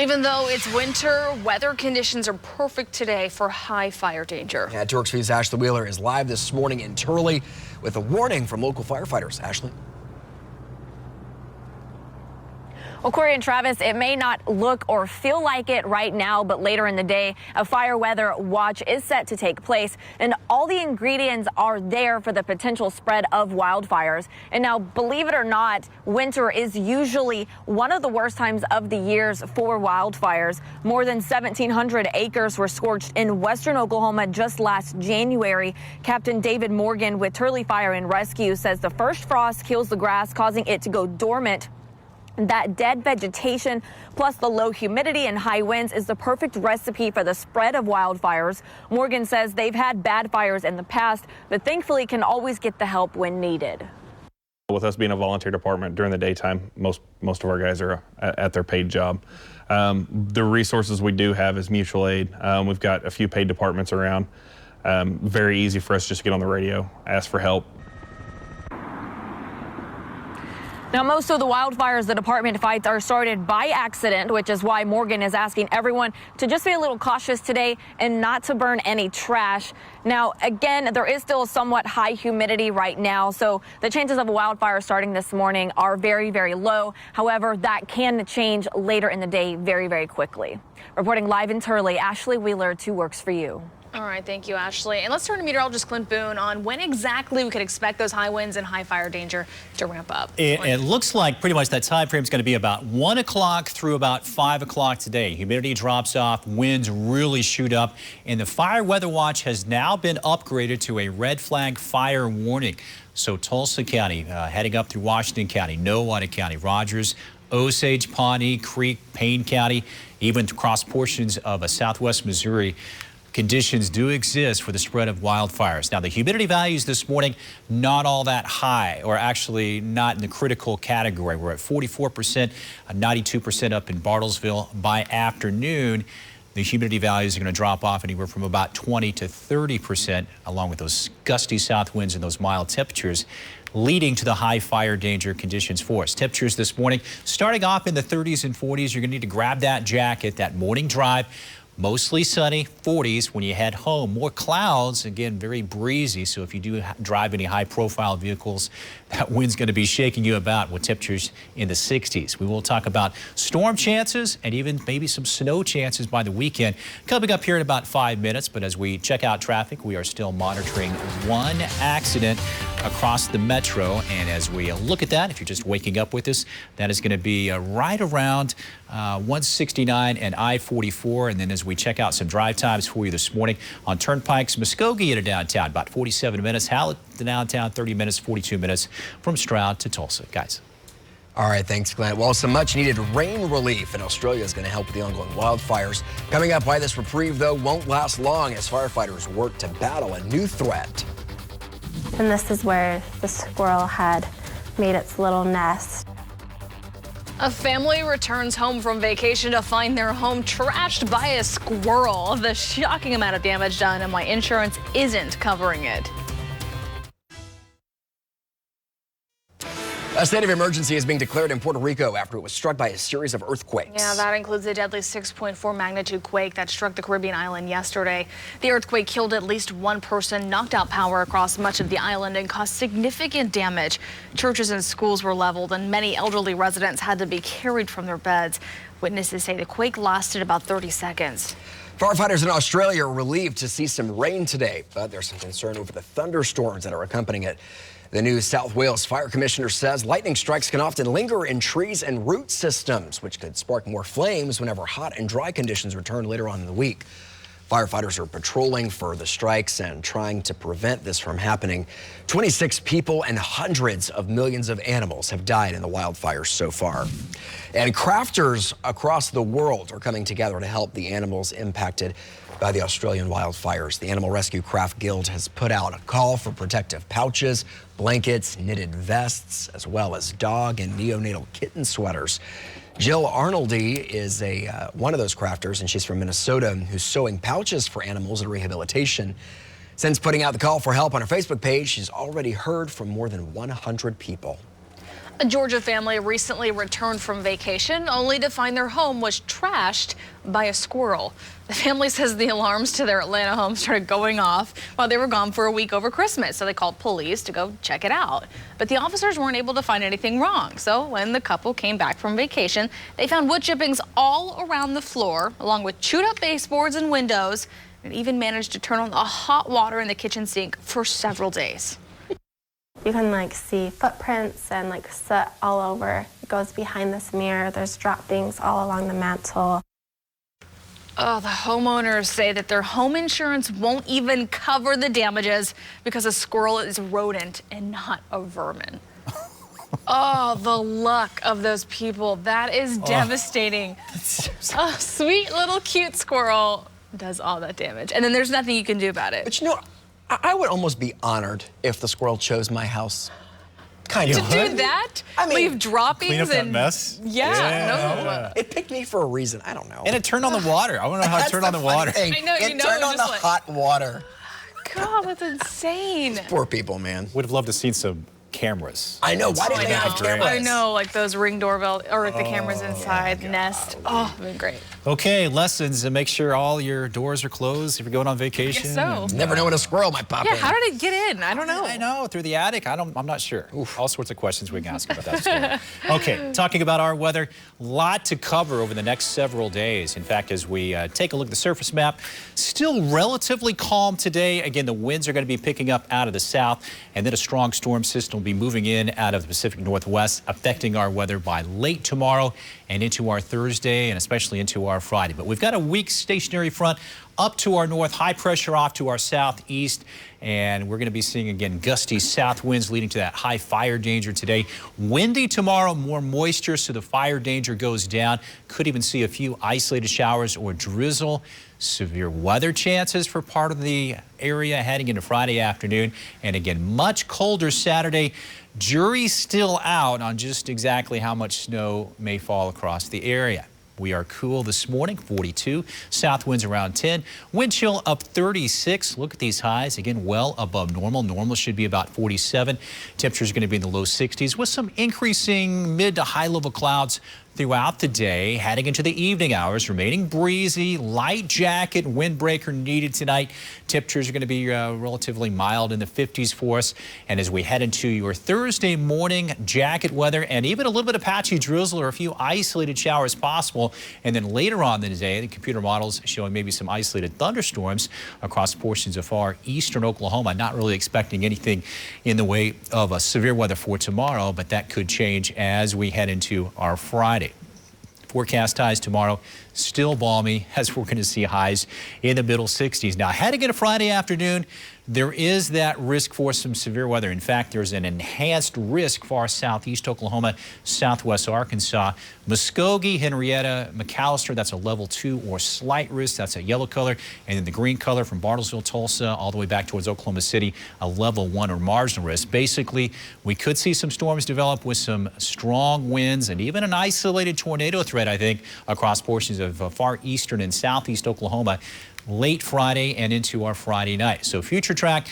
Even though it's winter, weather conditions are perfect today for high fire danger. Yeah, Torx V's Ashley Wheeler is live this morning in Turley with a warning from local firefighters. Ashley. Well, Corey and Travis, it may not look or feel like it right now, but later in the day, a fire weather watch is set to take place, and all the ingredients are there for the potential spread of wildfires. And now, believe it or not, winter is usually one of the worst times of the years for wildfires. More than 1,700 acres were scorched in western Oklahoma just last January. Captain David Morgan with Turley Fire and Rescue says the first frost kills the grass, causing it to go dormant. That dead vegetation, plus the low humidity and high winds, is the perfect recipe for the spread of wildfires. Morgan says they've had bad fires in the past, but thankfully can always get the help when needed. With us being a volunteer department during the daytime, most of our guys are at their paid job. The resources we do have is mutual aid. We've got a few paid departments around. Very easy for us just to get on the radio, ask for help. Now, most of the wildfires the department fights are started by accident, which is why Morgan is asking everyone to just be a little cautious today and not to burn any trash. Now, again, there is still somewhat high humidity right now, so the chances of a wildfire starting this morning are very, very low. However, that can change later in the day very, very quickly. Reporting live in Turley, Ashley Wheeler, 2 Works for You. All right, thank you, Ashley. And let's turn to meteorologist Clint Boone on when exactly we could expect those high winds and high fire danger to ramp up. It looks like pretty much that time frame is going to be about 1 o'clock through about 5 o'clock today. Humidity drops off, winds really shoot up, and the fire weather watch has now been upgraded to a red flag fire warning. So Tulsa County, heading up through Washington County, Nowata County, Rogers, Osage, Pawnee, Creek, Payne County, even across portions of southwest Missouri. Conditions do exist for the spread of wildfires. Now, the humidity values this morning, not all that high, or actually not in the critical category. We're at 44%, 92% up in Bartlesville. By afternoon, the humidity values are going to drop off anywhere from about 20 to 30%, along with those gusty south winds and those mild temperatures, leading to the high fire danger conditions for us. Temperatures this morning starting off in the 30s and 40s. You're going to need to grab that jacket, that morning drive. Mostly sunny, 40s when you head home. More clouds, again, very breezy. So if you do drive any high-profile vehicles, that wind's going to be shaking you about with temperatures in the 60s. We will talk about storm chances and even maybe some snow chances by the weekend coming up here in about 5 minutes. But as we check out traffic, we are still monitoring one accident across the metro. And as we look at that, if you're just waking up with us, that is going to be right around 169 and I-44. And then as we check out some drive times for you this morning on Turnpikes, Muskogee into downtown, about 47 minutes. Hallett to downtown, 30 minutes, 42 minutes from Stroud to Tulsa. Guys. All right, thanks, Glenn. Well, some much-needed rain relief in Australia is going to help with the ongoing wildfires. Coming up, why this reprieve, though, won't last long as firefighters work to battle a new threat. And this is where the squirrel had made its little nest. A family returns home from vacation to find their home trashed by a squirrel. The shocking amount of damage done and why insurance isn't covering it. A state of emergency is being declared in Puerto Rico after it was struck by a series of earthquakes. Yeah, that includes a deadly 6.4 magnitude quake that struck the Caribbean island yesterday. The earthquake killed at least 1 person, knocked out power across much of the island, and caused significant damage. Churches and schools were leveled, and many elderly residents had to be carried from their beds. Witnesses say the quake lasted about 30 seconds. Firefighters in Australia are relieved to see some rain today, but there's some concern over the thunderstorms that are accompanying it. The New South Wales Fire Commissioner says lightning strikes can often linger in trees and root systems, which could spark more flames whenever hot and dry conditions return later on in the week. Firefighters are patrolling for the strikes and trying to prevent this from happening. 26 people and hundreds of millions of animals have died in the wildfires so far. And crafters across the world are coming together to help the animals impacted by the Australian wildfires. The Animal Rescue Craft Guild has put out a call for protective pouches, blankets, knitted vests, as well as dog and neonatal kitten sweaters. Jill Arnoldy is one of those crafters, and she's from Minnesota, who's sewing pouches for animals in rehabilitation. Since putting out the call for help on her Facebook page, she's already heard from more than 100 people. A Georgia family recently returned from vacation only to find their home was trashed by a squirrel. The family says the alarms to their Atlanta home started going off while they were gone for a week over Christmas, so they called police to go check it out. But the officers weren't able to find anything wrong, so when the couple came back from vacation, they found wood chippings all around the floor, along with chewed up baseboards and windows, and even managed to turn on the hot water in the kitchen sink for several days. You can see footprints and soot all over. It goes behind this mirror. There's droppings all along the mantle. Oh, the homeowners say that their home insurance won't even cover the damages because a squirrel is a rodent and not a vermin. Oh, the luck of those people. That is devastating. A sweet little cute squirrel does all that damage. And then there's nothing you can do about it. But I would almost be honored if the squirrel chose my house. Kind of. To do that? I mean, leave droppings clean up that and mess? Yeah, no. It picked me for a reason. I don't know. And it turned on the water. I want to know how it turned on the water. I know, it turned on the hot water. God, that's insane. Poor people, man. Would have loved to see some cameras. I know. Why didn't they have cameras? I know, like those Ring doorbell or the cameras inside Nest. Oh, it's been great. Okay, lessons and make sure all your doors are closed if you're going on vacation. Guess so. Never know when a squirrel might pop in. Yeah, how did it get in? I don't know. I know, through the attic. I'm not sure. All sorts of questions we can ask about that story. Okay, talking about our weather, lot to cover over the next several days. In fact, as we take a look at the surface map, still relatively calm today. Again, the winds are going to be picking up out of the south, and then a strong storm system will be moving in out of the Pacific Northwest, affecting our weather by late tomorrow and into our Thursday and especially into our Friday. But we've got a weak stationary front up to our north, high pressure off to our southeast, and we're going to be seeing again gusty south winds leading to that high fire danger today. Windy tomorrow, more moisture, so the fire danger goes down. Could even see a few isolated showers or drizzle. Severe weather chances for part of the area heading into Friday afternoon, and again much colder Saturday. Jury's still out on just exactly how much snow may fall across the area. We are cool this morning, 42. South winds around 10. Wind chill up 36. Look at these highs. Again, well above normal. Normal should be about 47. Temperatures going to be in the low 60s with some increasing mid to high level clouds throughout the day. Heading into the evening hours, remaining breezy, light jacket, windbreaker needed tonight. Temperatures are going to be relatively mild in the 50s for us. And as we head into your Thursday morning, jacket weather and even a little bit of patchy drizzle or a few isolated showers possible. And then later on in the day, the computer models showing maybe some isolated thunderstorms across portions of far eastern Oklahoma. Not really expecting anything in the way of a severe weather for tomorrow, but that could change as we head into our Friday. Forecast highs tomorrow, still balmy as we're going to see highs in the middle 60s. Now, heading into Friday afternoon, there is that risk for some severe weather. In fact, there's an enhanced risk far southeast Oklahoma, southwest Arkansas, Muskogee, Henrietta, McAllister. That's a level 2 or slight risk. That's a yellow color. And then the green color from Bartlesville, Tulsa, all the way back towards Oklahoma City, a level 1 or marginal risk. Basically, we could see some storms develop with some strong winds and even an isolated tornado threat, I think, across portions of far eastern and southeast Oklahoma late Friday and into our Friday night. So future track